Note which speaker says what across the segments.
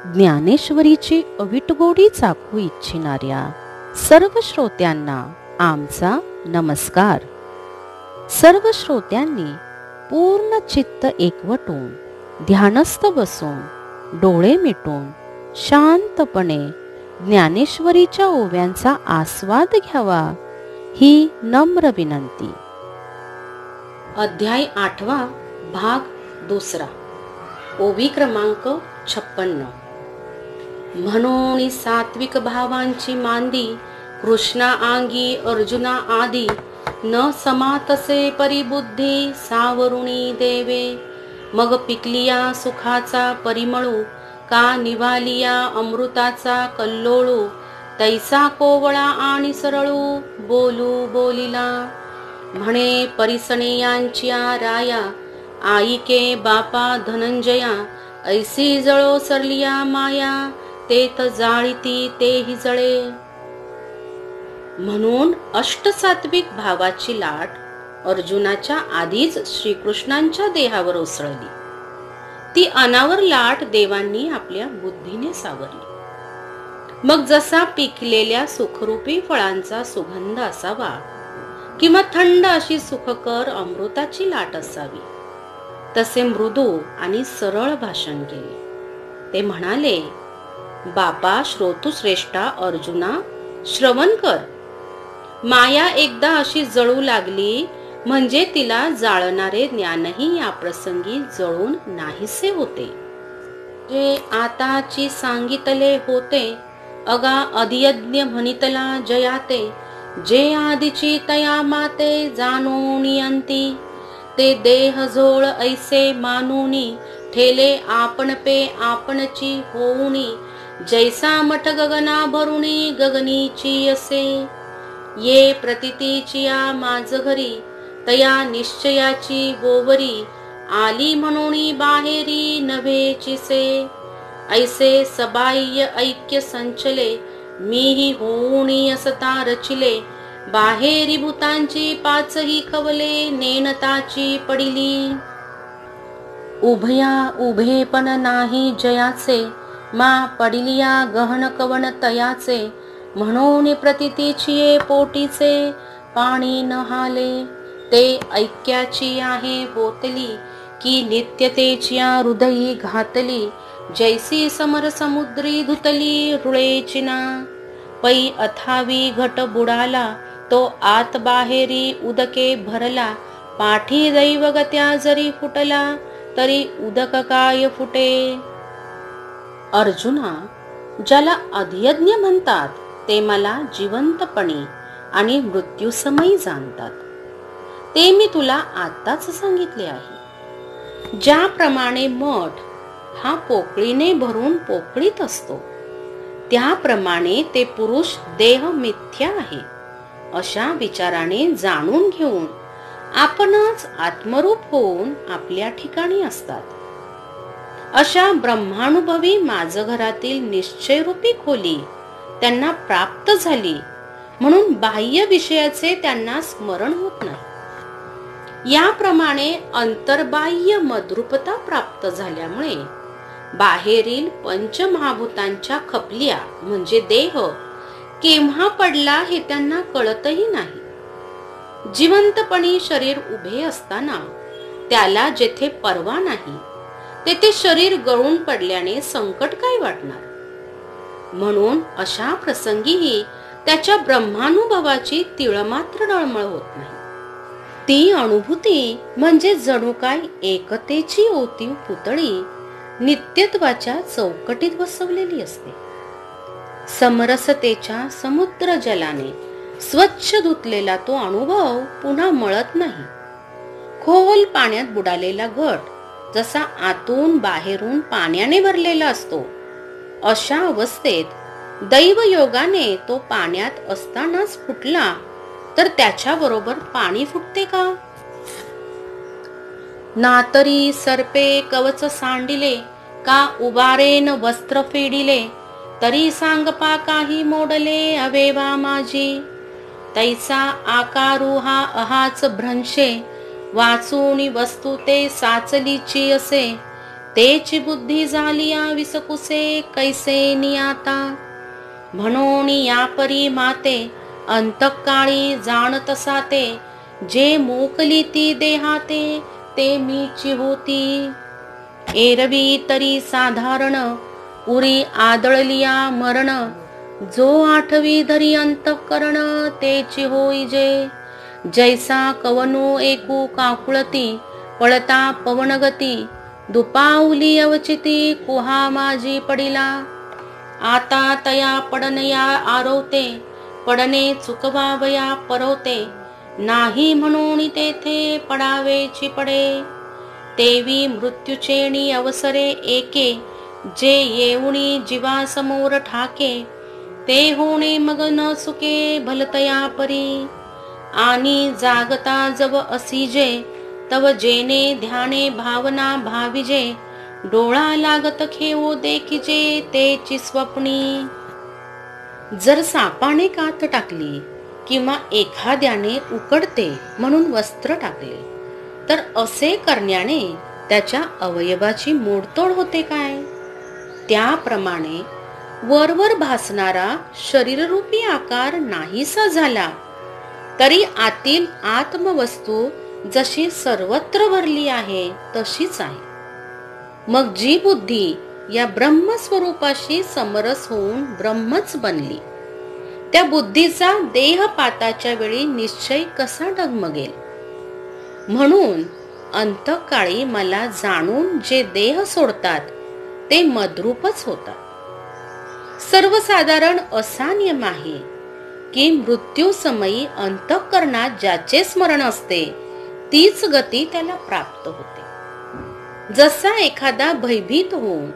Speaker 1: ज्ञानेश्वरीची अविटगोडी चाखू इच्छिणाऱ्या सर्व श्रोत्यांना आमचा नमस्कार. सर्व श्रोत्यांनी पूर्ण चित्त एकवटून ध्यानस्थ बसून डोळे मिटून शांतपणे ज्ञानेश्वरीच्या ओव्यांचा आस्वाद घ्यावा ही नम्र विनंती. अध्याय 8 भाग 2. ओवी क्रमांक 56. म्हणून सात्विक भावांची मांदी कृष्णा आंगी अर्जुना आदी न समातसे परिबुद्धी सावरुणी देवे. मग पिकलिया सुखाचा परिमळू का निवालिया अमृताचा कल्लोळू. तैसा कोवळा आणि सरळू बोलू बोलिला. म्हणे परिसणेयांच्या राया आईके बापा धनंजया. ऐसी जळो सरलिया माया तेथ जाळीती तेही जळे. म्हणून अष्टसात्विक भावाची लाट अर्जुनाच्या आधीच श्रीकृष्णांच्या देहावर उसळली. ती अनावर लाट देवांनी आपल्या बुद्धीने सावरली. मग जसा पिकलेल्या सुखरूपी फळांचा सुगंध असावा किंवा थंड अशी सुखकर अमृताची लाट असावी तसे मृदू आणि सरळ भाषण केले. ते म्हणाले, बापा श्रोतुश्रेष्ठा अर्जुना श्रवण कर. माया एकदा अशी जळू लागली म्हणजे तिला जाळणारे ज्ञानही या प्रसंगी जळून नाहीसे होते. जे आताची सांगितले होते अगा अधियज्ञ म्हणितला जयाते. जे आदिची तया माते जाणूनी अंती. ते देह झोळ ऐसे मानूनी ठेले आपण पे आपणची होऊनी. जैसा मठ गगना भरुणी गगनीची असे. ये प्रतितीचिया माझ घरी तया निश्चयाची गोवरी. आली म्हणून बाहेरी नभेचिसे. ऐसे सबाह्य ऐक्य संचले मीही होऊनी असता रचिले. बाहेरी भूतांची पाचही खवले नेनताची पडिली. उभया उभे पण नाही जयाचे मा पडिलिया गहन कवन तयाचे. म्हणून प्रतितीचिये पोटीचे पाणी न हाले. ते ऐक्याची आहे बोतली की नित्यतेच्या हृदयी घातली. जैसी समर समुद्री धुतली रुळेचिना. पै अथावी घट बुडाला तो आत बाहेरी उदके भरला. पाठी दैवगत्या जरी फुटला तरी उदक काय फुटे. अर्जुना, ज्याला अधियज्ञ म्हणतात ते मला जिवंतपणी आणि मृत्यूसमयी जाणतात. ते मी तुला आताच सांगितले आहे. ज्याप्रमाणे मठ हा पोकळीने भरून पोकळीत असतो त्याप्रमाणे ते पुरुष देह मिथ्या आहे अशा विचाराने जाणून घेऊन आपणच आत्मरूप होऊन आपल्या ठिकाणी असतात. अशा ब्रह्मानुभवी माझ घरातील निश्चयरूपी खोली त्यांना प्राप्त झाली म्हणून बाह्य विषयाचे त्यांना स्मरण होत नाही. याप्रमाणे अंतर्बाह्य मद्रूपता प्राप्त झाल्यामुळे बाहेरील पंचमहाभूतांच्या खपल्या म्हणजे देह केव्हा पडला हे त्यांना कळतही नाही. जिवंतपणी शरीर उभे असताना त्याला जेथे परवा नाही तेथे शरीर गळून पडल्याने संकट काय वाटणार. म्हणून अशा प्रसंगीही त्याच्या ब्रह्मानुभवाची तिळमात्र डळमळ होत नाही. ती अनुभूती म्हणजे जणू काय एकतेची ओतीव पुतळी नित्यत्वाच्या चौकटीत बसवलेली असते. समरसतेच्या समुद्र जलाने स्वच्छ धुतलेला तो अनुभव पुन्हा मळत नाही. खोल पाण्यात बुडालेला घट जसा आतून बाहेरून पाण्याने भरलेला असतो अशा अवस्थेत दैवयोगाने तो पाण्यात असतानाच फुटला तर त्याच्या बरोबर पाणी फुटते का. नातरी सर्पे कवच सांडिले का उबारेन वस्त्र फेडिले. तरी सांगपा काही मोडले अवेवा माझी. तैसा आकारू हा अहाच भ्रंशे वाचूनी वस्तू ते साचलीची असे. तेची बुद्धी झालिया विसकुसे कैसे नियाता. म्हणून या परी माते अंतकाळी जाणतसा ते. जे मोकली ती देहाते ते मीची होती. एरवी तरी साधारण उरी आदळलिया मरण. जो आठवी धरी अंतःकरण तेची होई जे. जैसा कवनो एकू काकुळती पळता पवनगती. दुपावली अवचिती कुहा माझी पडिला. आता तया पडनया आरवते पडणे चुकवावया परवते. नाही म्हणून तेथे पडावेची पडे. तेवी मृत्यूचेणी अवसरे एके. जे येऊनी जीवासमोर ठाके. ते होणे मग न सुके भलतया परी. आणि जागता जव असिजे तव जेने ध्याने भावना भाविजे. डोळा लागत खेवो देखिजे तेची स्वप्नी. जर सापाने कात टाकली किंवा एखाद्याने उकडते म्हणून वस्त्र टाकले तर असे करण्याने त्याच्या अवयवाची मोडतोड होते काय. त्याप्रमाणे वरवर भासणारा शरीररूपी आकार नाहीसा झाला तरी आतील आत्मवस्तू जशी सर्वत्र भरली आहे तशीच आहे. मग जी बुद्धी या ब्रह्मस्वरूपाशी समरस होऊन ब्रह्मच बनली, त्या बुद्धीचा देहपाताच्या वेळी निश्चय कसा डगमगेल. म्हणून अंतकाळी मला जाणून जे देह सोडतात ते मद्रूपच होतात. सर्वसाधारण असा नियम आहे की मृत्यूसमयी अंतःकरणात ज्याचे स्मरण असते तीच गती त्याला प्राप्त होते. जसा एखादा भयभीत होऊन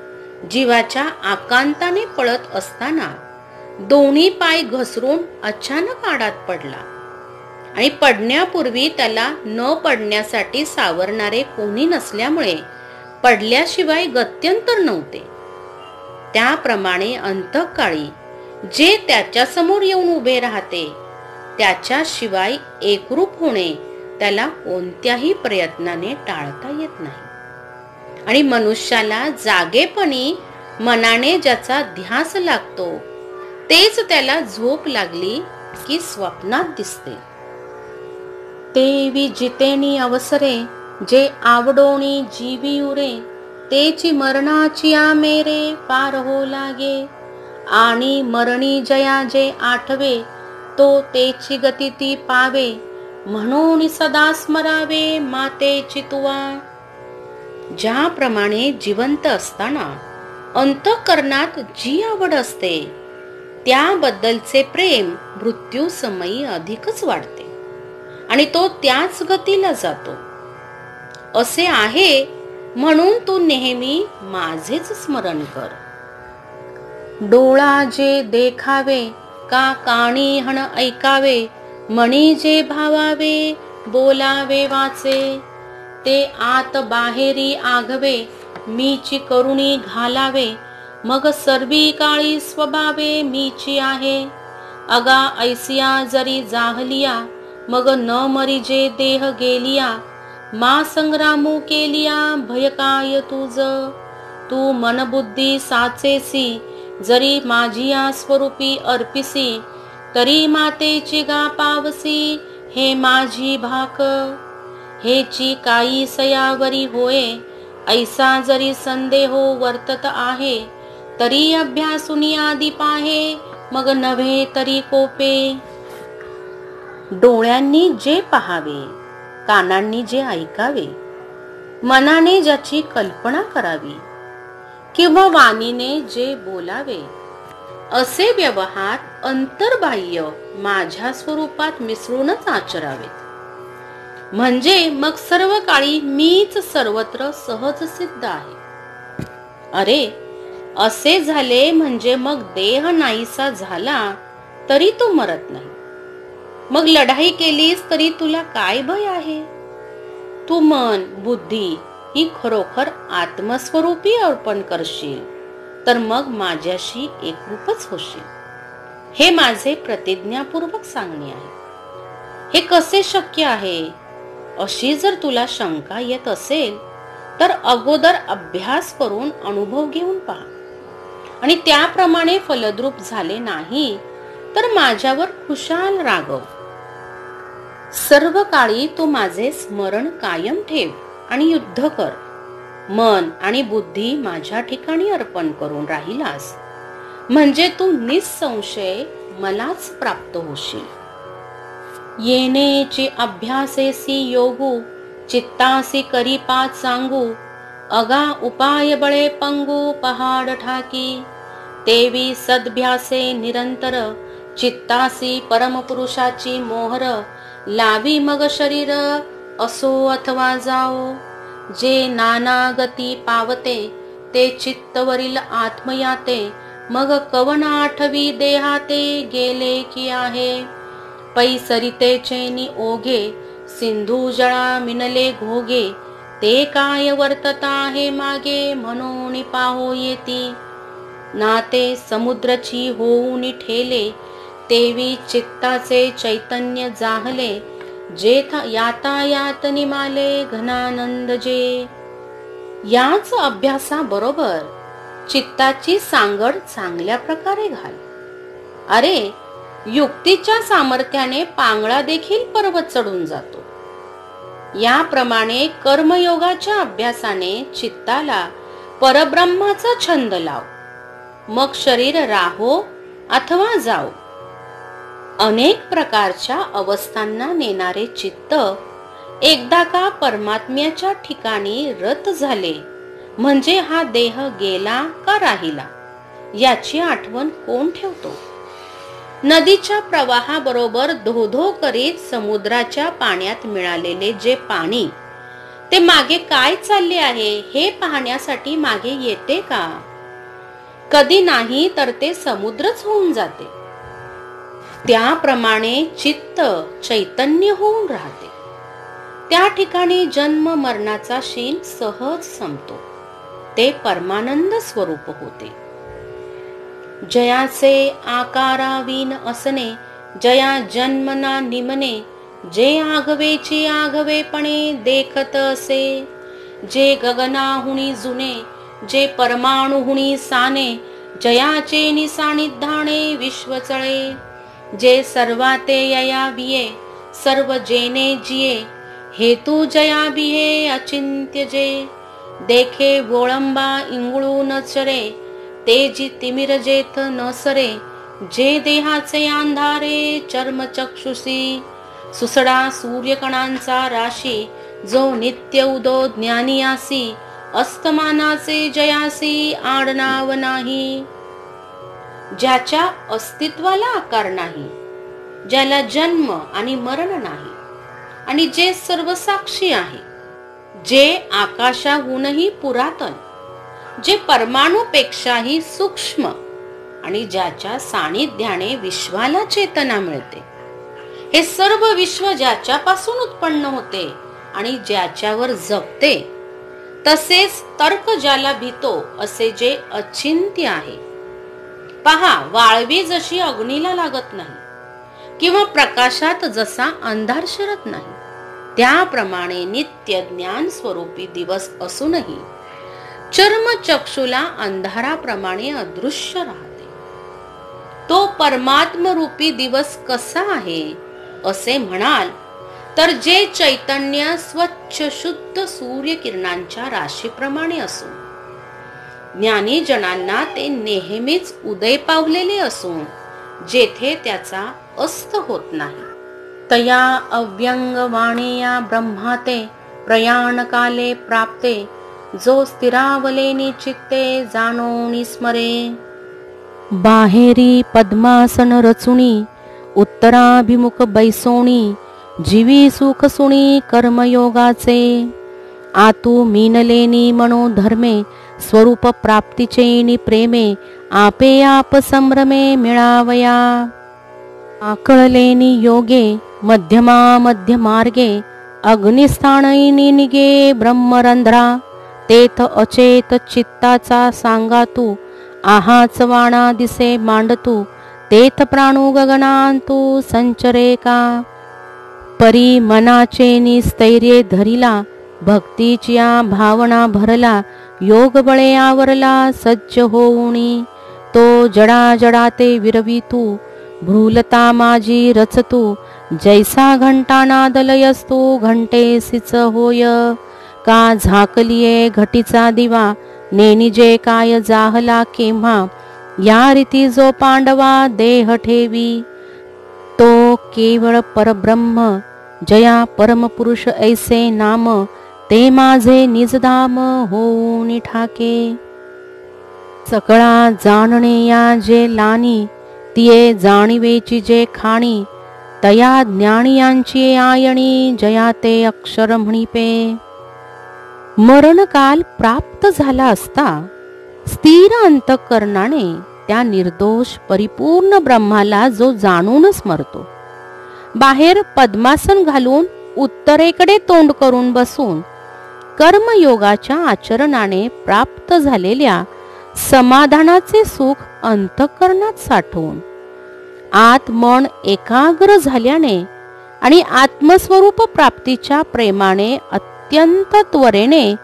Speaker 1: जीवाच्या आकांताने पळत असताना दोन्ही पाय घसरून अचानक आडात पडला आणि पडण्यापूर्वी त्याला न पडण्यासाठी सावरणारे कोणी नसल्यामुळे पडल्याशिवाय गत्यंतर नव्हते, त्याप्रमाणे अंतकाळी जे त्याच्या समोर येऊन उभे राहते त्याच्याशिवाय एकरूप होणे त्याला कोणत्याही प्रयत्नाने टाळता येत नाही. आणि मनुष्याला जागेपणी मनाने ज्याचा ध्यास लागतो तेच त्याला झोप लागली की स्वप्नात दिसते. तेवी जितेनी अवसरे जे आवडोनी जीवी उरे. तेची मरणाची आमेरे पार हो लागे. आणि मरणी जया जे आठवे तो तेची गती ती पावे. म्हणून सदा स्मरावे मातेची तुवा. ज्याप्रमाणे जिवंत असताना अंतःकरणात जी आवड असते त्याबद्दलचे प्रेम मृत्यू समयी अधिकच वाढते आणि तो त्याच गतीला जातो. असे आहे म्हणून तू नेहमी माझेच स्मरण कर. डोळा जे देखावे का कानी हण ऐकावे. मणी जे भावावे बोलावे वाचे. ते आत बाहेरी आघवे मीची करुणी घालावे. मग सर्वी काळी स्वभावे मीची आहे. अगा ऐसिया जरी जाहलिया मग न मरी जे देह गेलिया. मा संग्रामू केलिया भय काय तुझ. तू मनबुद्धी साचेसी जरी माझिया स्वरूपी अर्पिसी. तरी मातेची गा पावसी हे माझी भाक. हेची काही सयावरी होय ऐसा जरी संदेहो वर्तत आहे. तरी अभ्यासुनी आदी पाहे मग नव्हे तरी कोपे. डोळ्यांनी जे पाहावे, कानांनी जे ऐकावे, मनाने ज्याची कल्पना करावी किंवा वाणीने जे बोलावे असे व्यवहार अंतर्बाह्य माझ्या स्वरूपात मिसळूनच आचरावेत. म्हणजे मग सर्व काळी मीच सर्वत्र सहज सिद्ध आहे. अरे असे झाले म्हणजे मग देह नाहीसा झाला तरी तो मरत नाही. मग लढाई केलीस तरी तुला काय भय आहे. तू मन बुद्धी ही खरोखर आत्मस्वरूपी अर्पण करशील तर मग माझ्याशी एकरूपच होशील. हे माझे प्रतिज्ञापूर्वक सांगणे आहे. हे कसे शक्य आहे अशी जर तुला शंका येत असेल तर अगोदर अभ्यास करून अनुभव घेऊन पहा, आणि त्याप्रमाणे फलद्रूप झाले नाही तर माझ्यावर खुशाल रागव. सर्व काळी तू माझे स्मरण कायम ठेव आणि युद्ध कर. मन आणि बुद्धी माझ्या ठिकाणी अर्पण करून राहिलास म्हणजे तू निसंशय मलाच प्राप्त होशील. येनेची अभ्यासेसी योगू, चित्तासी करी पाच सांगू. अगा उपाय बळे पंगू, पहाड ठाकी. तेवी सद्भ्यासे निरंतर, चित्तासी परमपुरुषाची मोहर. लावी मग शरीर असो अथवा जाओ. जे नाना गती पावते, ते चित्तवरील आत्मयाते. मग कवन आठवी देहाते, गेले की आहे. पै सरितेचे ओघे, सिंधू जळा मिनले घोगे. ते काय वर्तता आहे मागे, म्हणून पाहो येती. नाते समुद्रची होऊन ठेले, तेवी चित्ताचे चैतन्य जाहले. जेथ यातायात निमाले, घनानंद जे. याच अभ्यासाबरोबर चित्ताची सांगड चांगल्या प्रकारे घाल. अरे, युक्तीच्या सामर्थ्याने पांगळा देखील पर्वत चढून जातो. याप्रमाणे कर्मयोगाच्या अभ्यासाने चित्ताला परब्रह्माचा छंद लाव. मग शरीर राहो अथवा जाओ. अनेक प्रकारच्या अवस्थांना नेणारे चित्त एकदा का परमात्म्याच्या ठिकाणी रत झाले म्हणजे हा देह गेला का राहिला याची आठवण कोण ठेवतो. नदीच्या प्रवाहाबरोबर धोधो करीत समुद्राच्या पाण्यात मिळालेले जे पाणी ते मागे काय चालले आहे हे पाहण्यासाठी मागे येते का? कधी नाही तर ते समुद्रच होऊन जाते. त्याप्रमाणे चित्त चैतन्य होऊन राहते. त्या ठिकाणी जन्म मरणाचा शीन सहज संपतो. ते परमानंद स्वरूप होते. जयाचे आकारावीन असणे, जया जन्मना निमने. जे आघवेची आघवेपणे देखत असे. जे गगनाहुनी जुने, जे परमाणुहुनी साने. जयाचे निसानिधाने विश्व चळे. जे सर्वाते यया बिये, सर्व जेने जिये. हेतू जया बिये अचिंत्य जे. देखे वोळंबा इंगळू न चरे, तेजी तिमिर जेथ न सरे. जे देहाचे अंधारे चर्मचक्षुषी, सुसडा सूर्यकणांचा राशी. जो नित्य उदो ज्ञानियासी, अस्तमानाचे जयासी आडनाव नाही. ज्याच्या अस्तित्वाला आकार नाही, ज्याला जन्म आणि मरण नाही, आणि जे सर्व साक्षी आहे. जे आकाशाहूनही पुरातन, जे परमाणूपेक्षाही सूक्ष्म, आणि ज्याच्या सानिध्याने विश्वाला चेतना मिळते. हे सर्व विश्व ज्याच्यापासून उत्पन्न होते आणि ज्याच्यावर जगते. तसेच तर्क ज्याला भीतो असे जे अचिंत्य आहे. पहा, वाळवी जशी अग्नीला लागत नाही किंवा प्रकाशात जसा अंधार शिरत नाही, त्याप्रमाणे नित्य ज्ञान स्वरूपी दिवस असूनही चर्मचक्षुला अंधाराप्रमाणे अदृश्य राहते. तो परमात्मरूपी दिवस कसा आहे असे म्हणाल तर जे चैतन्य स्वच्छ शुद्ध सूर्यकिरणांच्या राशीप्रमाणे असून ज्ञानी जनांना ते नेहमीच उदय पावलेले असून जेथे त्याचा अस्त होत नाही. तया अव्यंग वाणीया ब्रह्माते प्रयाण काले प्राप्ते. जो स्थिरावलेनी चित्ते जाणोनी स्मरे. बाहेरी पद्मासन रचुनी उत्तराभिमुख बैसोणी. जीवी सुख सुणी कर्मयोगाचे. आतू मीनलेनी मनोधर्मे स्वरूप प्राप्तीचे प्रेमे. आपे आप संभ्रमे मिळावया. आकळलेनी योगे मध्यमा मध्य मार्गे. अग्निस्थानैनी निगे ब्रह्मरंध्रा. तेथ अचेत चित्ताचा सांगातू. आहाच वाणा दिसे मांडतू. तेथ प्राणू गगनांतू संचरे का. परी मनाचे स्थैर्ये धरिला. भक्तीची भावना भरला, योग बळे आवरला सज्ज होऊनी, तो जडा जडा ते विरवितू, भ्रूलता माझी रचतू, जैसा घंटा नादलयस्तू घंटेसीच होय, का झाकलिये घटीचा दिवा, नेनिजे काय जाहला केव्हा, या रीती जो पांडवा देह ठेवी, तो केवळ परब्रह्म, जया परमपुरुष ऐसे नाम, ते माझे निजधाम होऊन ठाके. सकळा जाणणे या जे लानी, तिये जाणीवेची जे खाणी, तया ज्ञानियांची आयणी, जया ते अक्षर म्हणिपे. मरणकाल प्राप्त झाला असता स्थिर अंतःकरणाने त्या निर्दोष परिपूर्ण ब्रह्माला जो जाणूनच मरतो, बाहेर पद्मासन घालून उत्तरेकडे तोंड करून बसून कर्मयोगाच्या आचरणाने प्राप्त झालेल्या समाधानाचे सुख अंतःकरणात साठवून आत मन एकाग्र झाल्याने आणि आत्मस्वरूप प्राप्तीच्या प्रेमाने अत्यंत त्वरेने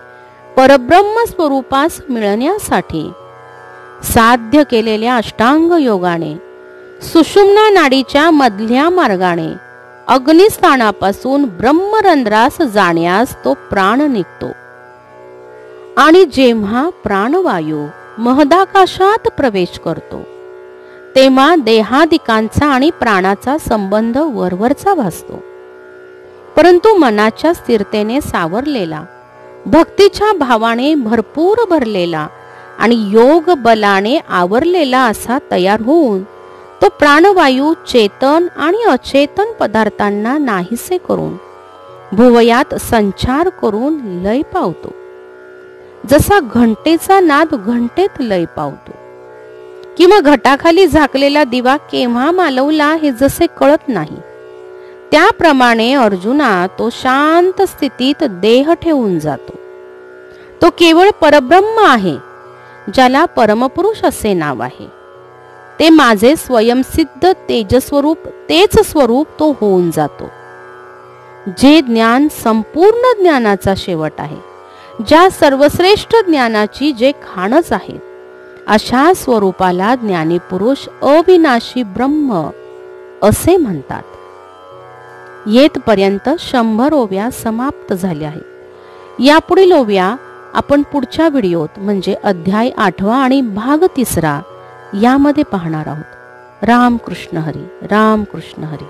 Speaker 1: परब्रह्म स्वरूपास मिळण्यासाठी साध्य केलेल्या अष्टांग योगाने सुषुम्ना नाडीच्या मधल्या मार्गाने अग्निस्थानापासून ब्रह्मरंध्रास जाण्यास तो प्राण निघतो. आणि जेव्हा प्राणवायू महदाकाशात प्रवेश करतो, तेव्हा देहादिकांचा आणि प्राणाचा संबंध वरवरचा भासतो. परंतु मनाच्या स्थिरतेने सावरलेला, भक्तीच्या भावाने भरपूर भरलेला आणि योग बलाने आवरलेला असा तयार होऊन तो प्राणवायू चेतन आणि अचेतन पदार्थांना नाहीसे करून भुवयात संचार करून लय पावतो. जसा घंटेचा नाद घंटेत लय पावतो, किंवा घटाखाली झाकलेला दिवा केव्हा मालवला हे जसे कळत नाही, त्याप्रमाणे अर्जुना तो शांत स्थितीत देह ठेवून जातो. तो केवळ परब्रह्म आहे, ज्याला परमपुरुष असे नाव आहे. ते माझे स्वयंसिद्ध तेजस्वरूप तेच स्वरूप तो होऊन जातो. जे ज्ञान संपूर्ण ज्ञानाचा शेवट आहे, ज्या सर्वश्रेष्ठ ज्ञानाची जे खाणच आहे, अशा स्वरूपाला ज्ञानीपुरुष अविनाशी ब्रह्म असे म्हणतात. येतपर्यंत 100 ओव्या समाप्त झाल्या आहेत. यापुढील ओव्या आपण पुढच्या व्हिडिओत म्हणजे अध्याय 8 आणि भाग 3 यामध्ये पाहणार आहोत. राम कृष्ण हरी, राम कृष्ण हरी.